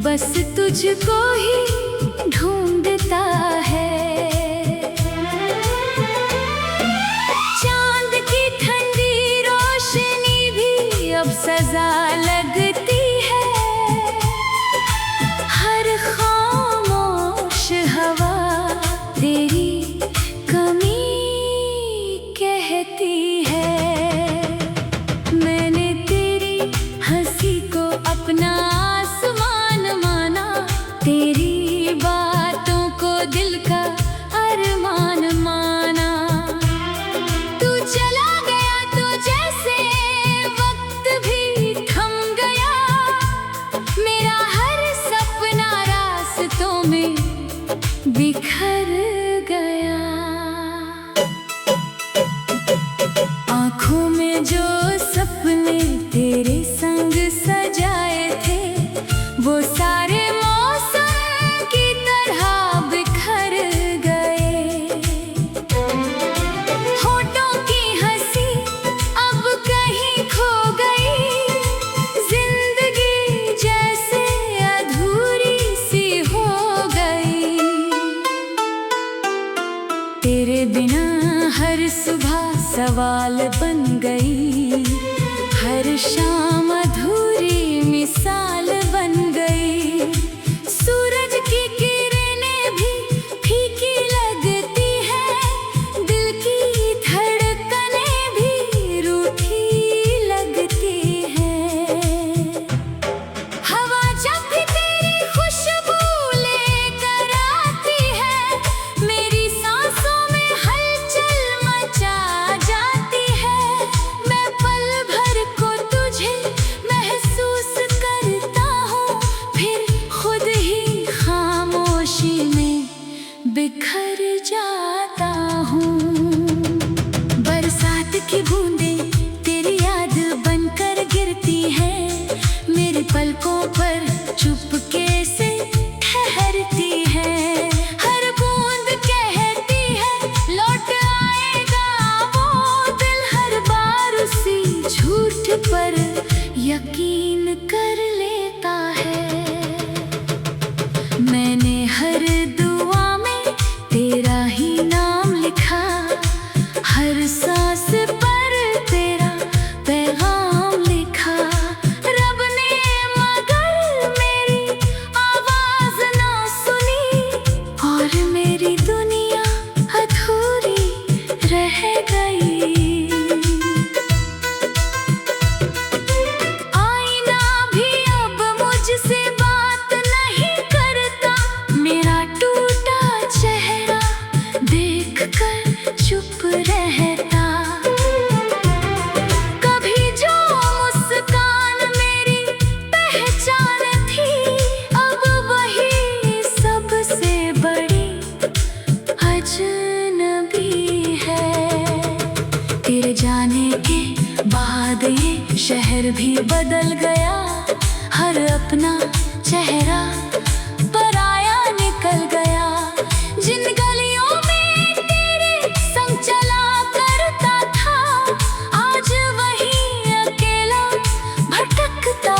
बस तुझको ही ढूंढता है। चांद की ठंडी रोशनी भी अब सजा लगती है। हर खामोश हवा तेरी कमी कहती है। मैंने तेरी हंसी को अपना आसमान माना, तेरी बातों को दिल का अरमान माना। तू चला गया तो जैसे वक्त भी थम गया, मेरा हर सपना रास्तों में बिखर गया। आँखों में जो सपने तेरे संग सजाए थे, वो सारे मौसम की तरह बिखर गए। होठों की हंसी अब कहीं खो गई, जिंदगी जैसे अधूरी सी हो गई। तेरे बिना हर सुबह सवाल बन गई, हर शाम अधूरी मिसाल बन गई। सूरज की किरणें भी फीकी लगती है, दिल की धड़कनें भी रूठी लगती है। हवा जब भी तेरी खुशबू लेकर आती है, मेरी सांसों में हलचल मचा जाती है। मैं पल भर को तुझे महसूस करता हूँ, फिर खुद ही खामोशी में बिखर जाता हूँ। बरसात की बूंदें तेरी याद बनकर गिरती हैं, मेरे पलकों पर चुपके से ठहरती है। हर बूंद कहती है लौट आएगा वो दिल, हर बार उसी झूठ पर यकीन कर लेता है। मैंने हर दुआ में तेरा ही नाम लिखा, हर सांस पर तेरा पैगाम लिखा। रब ने मगर मेरी आवाज ना सुनी, और मेरी दुनिया अधूरी रह गई। आईना भी अब मुझसे बात नहीं करता, मेरा टूटा चेहरा देखकर चुप रहता। कभी जो मुस्कान मेरी पहचान थी, अब वही सबसे बड़ी अजनबी है। तेरे जाने के बाद ये शहर भी बदल गया, हर अपना चेहरा पराया निकल गया। जिन गलियों में तेरे संग चला करता था, आज वही अकेला भटकता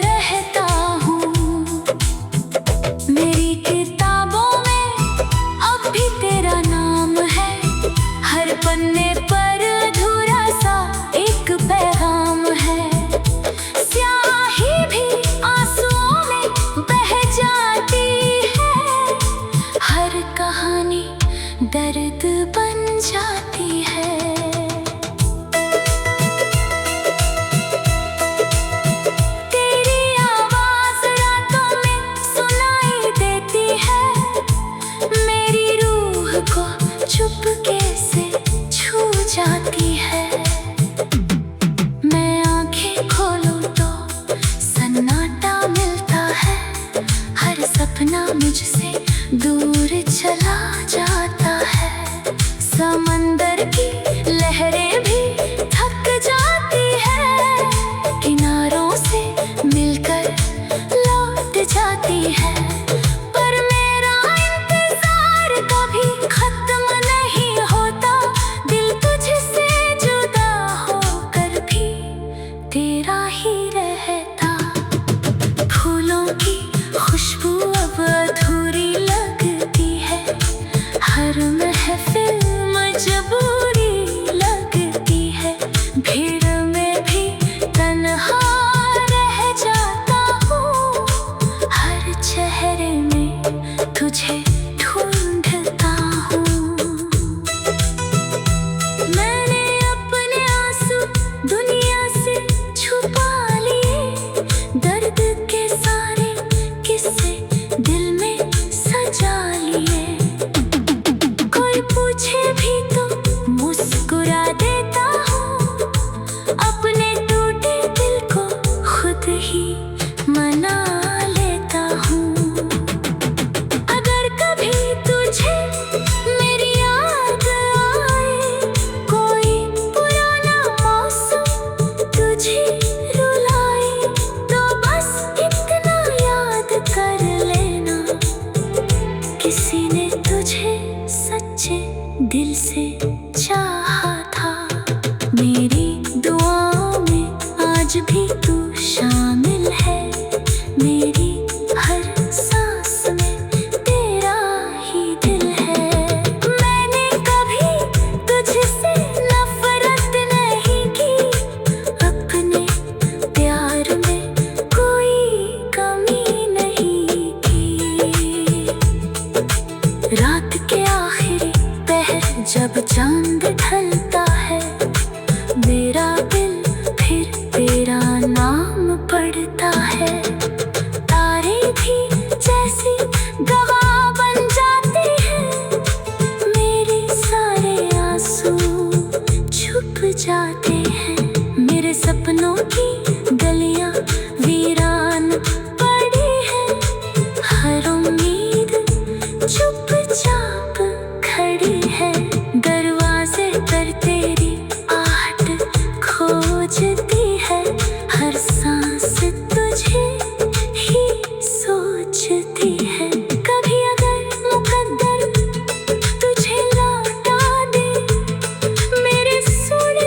रहता हूँ। मेरी किताबों में अब भी तेरा नाम है, हर पन्ने पर अधूरा सा एक पैगाम है। स्याही भी आंसुओं में बह जा दुआओं में आज भी तू शामिल है, मेरी हर सांस में तेरा ही दिल है। मैंने कभी तुझसे नफरत नहीं की, अपने प्यार में कोई कमी नहीं की। रात के आखिरी पहर जब चांद ढलता है, मेरा दिल फिर तेरा नाम पढ़ता है। तारे भी जैसे गवाह बन जाते हैं, मेरे सारे आंसू छुप जाते हैं। मेरे सपनों की गलियां वीरान पड़ी हैं, हर उम्मीद चुपचाप खड़ी है। दरवाजे पर तेरी आहट खोजती है, हर सांस तुझे ही सोचती है। कभी अगर मुकद्दर तुझे लौटा दे, मेरे सोने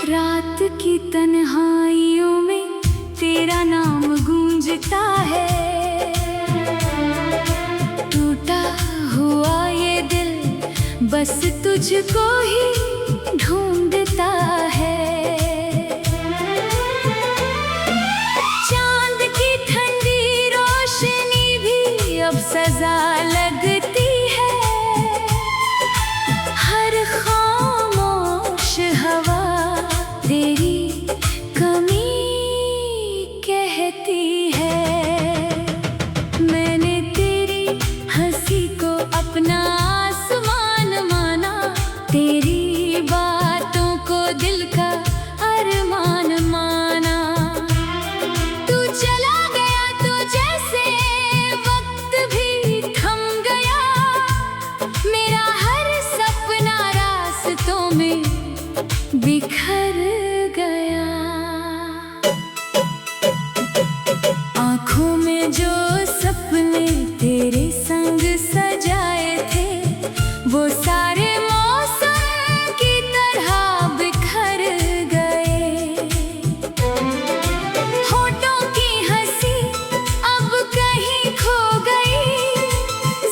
रात की तन्हाइयों में तेरा नाम गूंजता है। टूटा हुआ ये दिल बस तुझको ही ढूंढता है। चांद की ठंडी रोशनी भी अब सजा लगती है, हर खामोश हवा तेरी कमी कहती है। मैंने तेरी हंसी को अपना आसमान माना, तेरी बातों को दिल का अरमान माना। तू चला गया तो जैसे वक्त भी थम गया, मेरा हर सपना रास्तों में बिखर गया। आँखों में जो सपने तेरे संग सजाए थे, वो सारे मौसम की तरह बिखर गए। होठों की हंसी अब कहीं खो गई,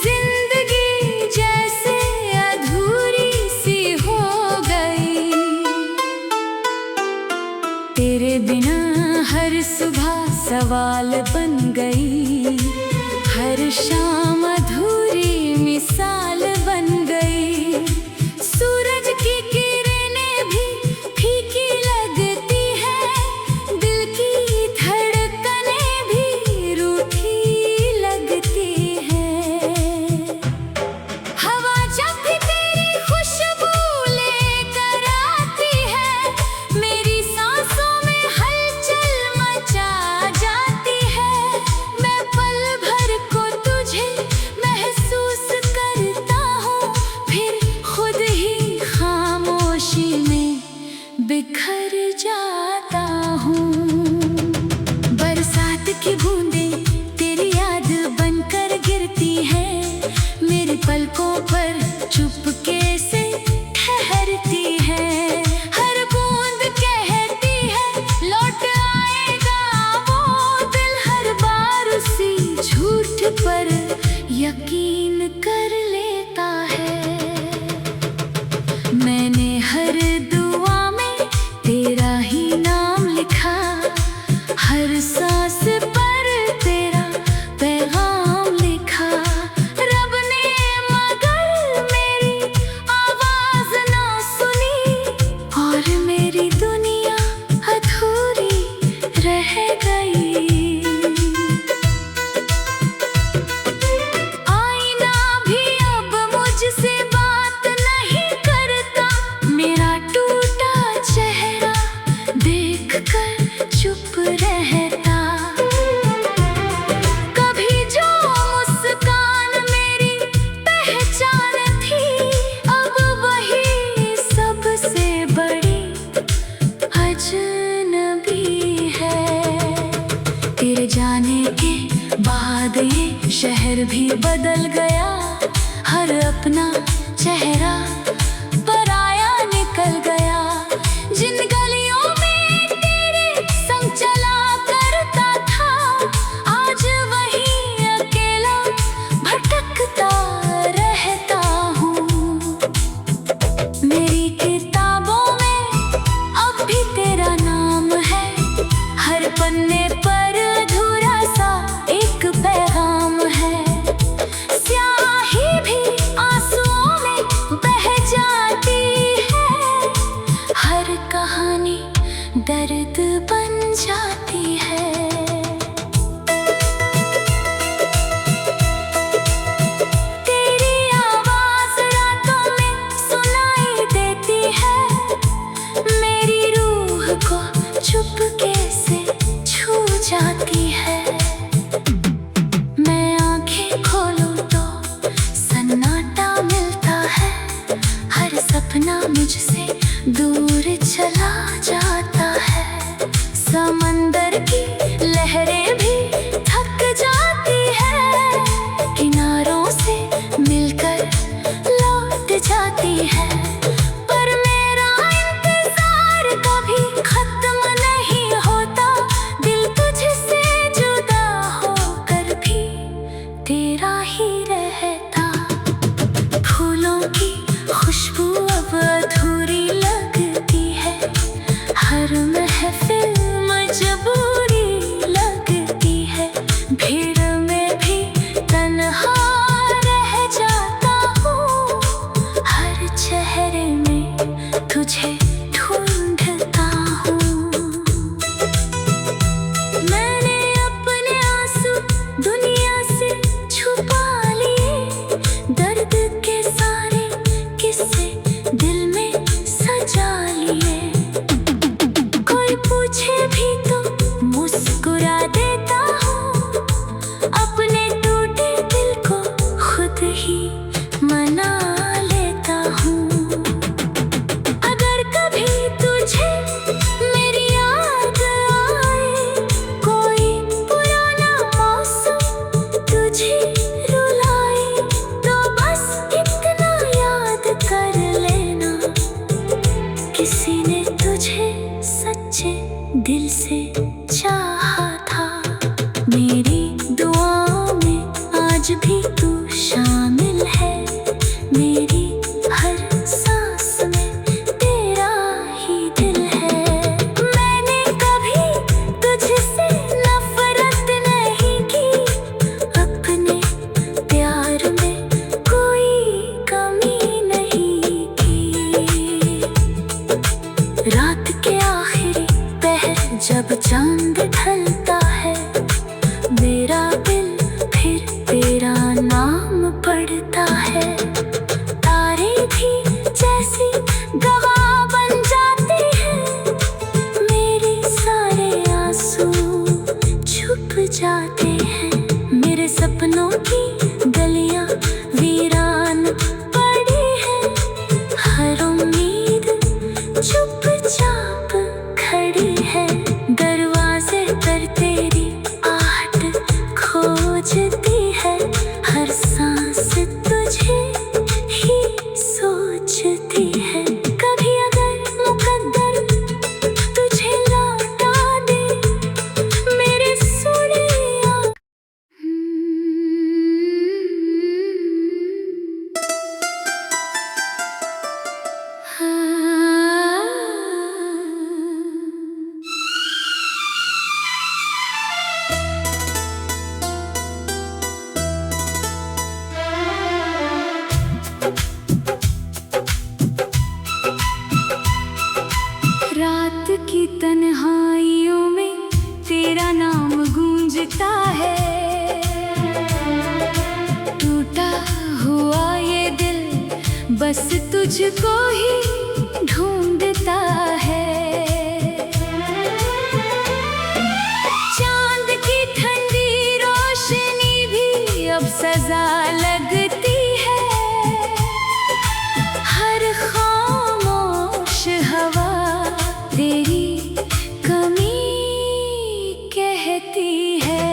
जिंदगी जैसे अधूरी सी हो गई। तेरे बिना हर सुबह सवाल बन गई, हर शाम अधूरी मिसाल बन गई। सूरज की किरणें भी फीकी लगती है, दिल की धड़कनें भी रूठी लगती है। हवा जब भी तेरी खुशबू लेकर आती है, मेरी सांसों में हलचल मचा जाती है। मैं पल भर को तुझे महसूस करता हूँ, फिर खुद ही खामोशी में बिखर जाता हूँ। बरसात की बूंदें तेरी याद बनकर गिरती हैं, मेरे पलकों पर चुपके से ठहरती है। हर बूंद कहती है लौट आएगा वो दिल, हर बार उसी झूठ पर यकीन कर लेता है। मैंने हर दुआ में तेरा ही नाम लिखा, हर सांस पर तेरा पैगाम लिखा। रब ने मगर मेरी आवाज ना सुनी, और मेरी दुनिया अधूरी रह गई। आईना भी बाद ये शहर भी बदल गया, हर अपना चेहरा पराया निकल गया। जिन गलियों में तेरे संग चला करता था, आज वहीं अकेला भटकता रहता हूँ। मेरी किताबों में अब भी तेरा नाम है, हर पन्ने पर अधूरा सा एक पैगाम है। स्याही भी आंसुओं में बह जाती है, हर कहानी दर्द बन जाती है। तेरी आवाज रातों में सुनाई देती है, मेरी रूह को चुपके से छू जाती है। मैं आंखें खोलूं तो सन्नाटा मिलता है, हर सपना मुझसे दूर चला जाता है। समंदर की लहरें भी थक जाती है, किनारों से मिलकर लौट जाती है। पर मेरा इंतजार कभी खत्म नहीं होता, दिल तुझसे जुदा होकर भी तेरा ही रहता। फूलों की खुशबू अब अधूरी लगती है, हर महफिल मजबूरी लगती है। भीड़ में भी तन्हा रह जाता हूँ, हर चेहरे में तुझे ढूंढता हूँ। मैंने अपने आंसू दुनिया से छुपा लिए, दर्द के सारे किस्से दिल में सजा लिए। कोई पूछे भी तो मुस्कुरा देता हूँ, अपने टूटे दिल को खुद ही मना लेता हूँ। अगर कभी तुझे मेरी याद आए, कोई पुराना मौसम तुझे रुलाए, तो बस इतना याद कर लेना, किसी ने तुझे सच्चे दिल से चाहा था। मेरी दुआओं में आज भी तू शामिल है, मेरी हर सांस में तेरा ही दिल है। मैंने कभी तुझसे नफरत नहीं की, अपने प्यार में कोई कमी नहीं की। रात के आखिरी पहर जब चांद ढलता है, मेरा दिल फिर तेरा नाम पढ़ता है। तारे भी जैसे गवाह बन जाते हैं, मेरे सारे आंसू छुप जाते हैं। मेरे सपनों की गलियां वीरान पड़ी हैं, हर उम्मीद चुपचाप खड़ी है। दरवाजे पर तेरी आहट खोजती है, हर सांस तुझे ही सोचती है। कभी अगर मुकद्दर तुझे लौटा दे, मेरे सोनिया। रात की तन्हाइयों में तेरा नाम गूंजता है, टूटा हुआ ये दिल बस तुझको ही ढूंढता है। चांद की ठंडी रोशनी भी अब सजा लगती है, हर खामोश हवा तेरी कमी कहती है।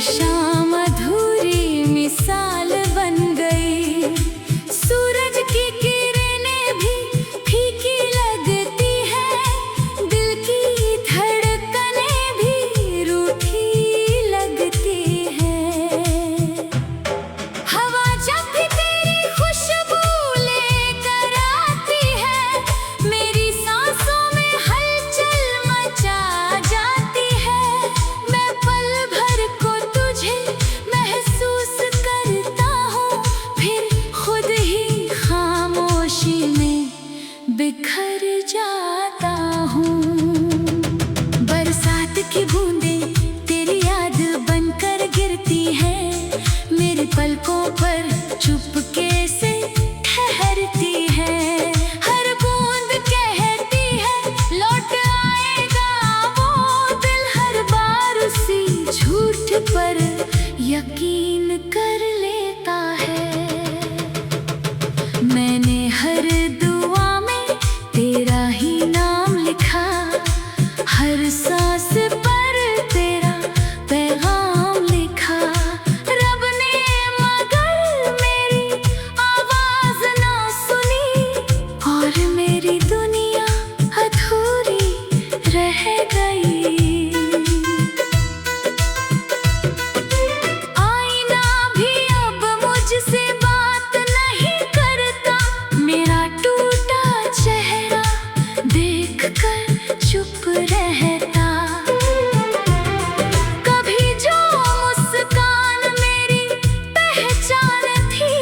शाम अधूरी मिसाल बन गई। सूरज की किरणें भी फीकी लगती है, दिल की धड़कनें भी रूठी लगती है। हवा जब भी तेरी खुशबू लेकर आती है, मेरी सांसों में हलचल मचा जाती है। मैं पल भर को तुझे महसूस करता हूँ, फिर खुद ही खामोशी में बिखर जाता हूँ। बरसात की बूंदें तेरी याद बनकर गिरती हैं, मेरे पलकों पर चुपके से ठहरती है। हर बूंद कहती है लौट आएगा वो दिल, हर बार उसी झूठ पर यकीन कर लेता है। मैंने हर दुआ में तेरा ही नाम लिखा, हर सांस पर तेरा पैगाम लिखा। रब ने मगर मेरी आवाज ना सुनी, और मेरी दुनिया अधूरी रह गई। आईना भी अब मुझसे बात नहीं करता, मेरा टूटा चेहरा देखकर चुप रहता। कभी जो मुस्कान मेरी पहचान थी,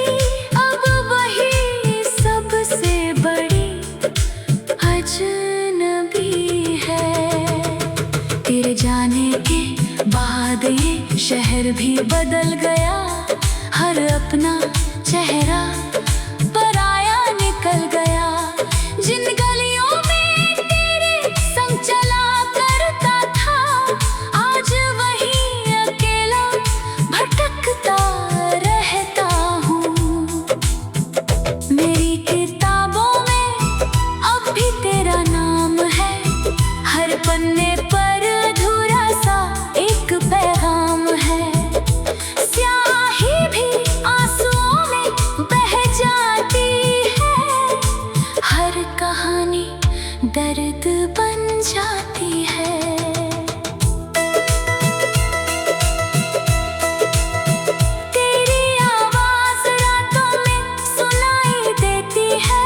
अब वही सबसे बड़ी अजनबी है। तेरे जाने के बाद ये शहर भी बदल गया, हर अपना चेहरा पराया निकल गया। जिन गलियों में तेरे संग चला करता था, आज वही अकेला भटकता रहता हूँ। मेरी किताबों में अब भी तेरा नाम है, हर पन्ने पर अधूरा सा एक पैगाम है। स्याही भी आंसुओं में बह जाती है, हर कहानी दर्द बन जाती है। तेरी आवाज रातों में सुनाई देती है,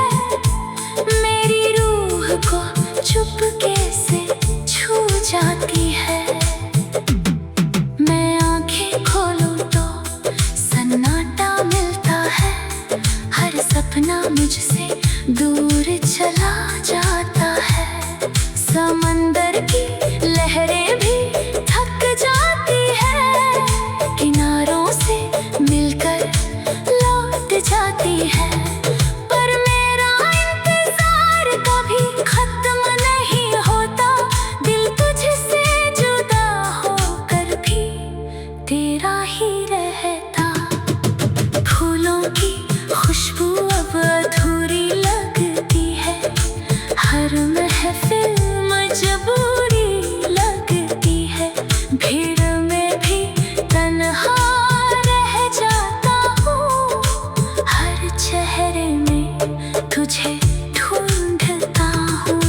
मेरी रूह को चुपके से छू जाती है। मैं आंखें खोलूं तो सन्नाटा मिलता है, हर सपना मुझसे दूर चला जाता है। समंदर की लहरें भी थक जाती है, किनारों से मिलकर लौट जाती है। पर मेरा इंतजार कभी खत्म नहीं होता, दिल तुझसे जुदा होकर भी तेरा ही रहता। फूलों की खुशबू अब अधूरी लगती है, हर महफिल मजबूरी लगती है। भीड़ में भी तन्हा रह जाता हूँ, हर चेहरे में तुझे ढूंढता हूँ।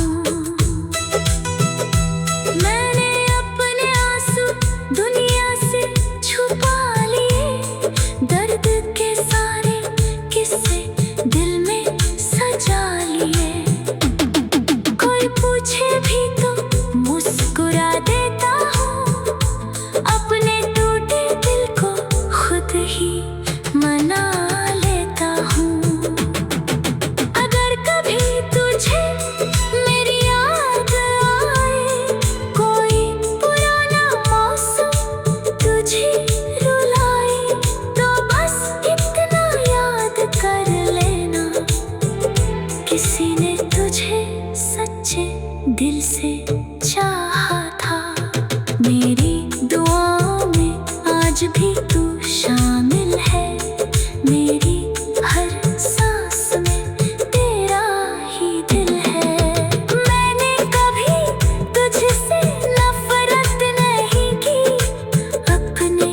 मैंने अपने आंसू दुनिया से छुपा लिए, दर्द के सारे किस्से दिल में सजा लिए। कोई पूछे भी तो मुस्कुरा देता हूँ, अपने टूटे दिल को खुद ही मना लेता हूँ। अगर कभी तुझे मेरी याद आए, कोई पुराना मौसम तुझे रुलाए, तो बस इतना याद कर लेना, किसी ने तुझे सच्चे दिल से चाहा था। मेरी दुआओं में आज भी तू शामिल है, मेरी हर सांस में तेरा ही दिल है। मैंने कभी तुझसे नफरत नहीं की, अपने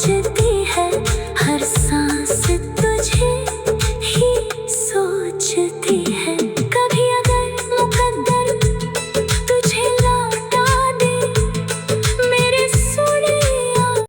आज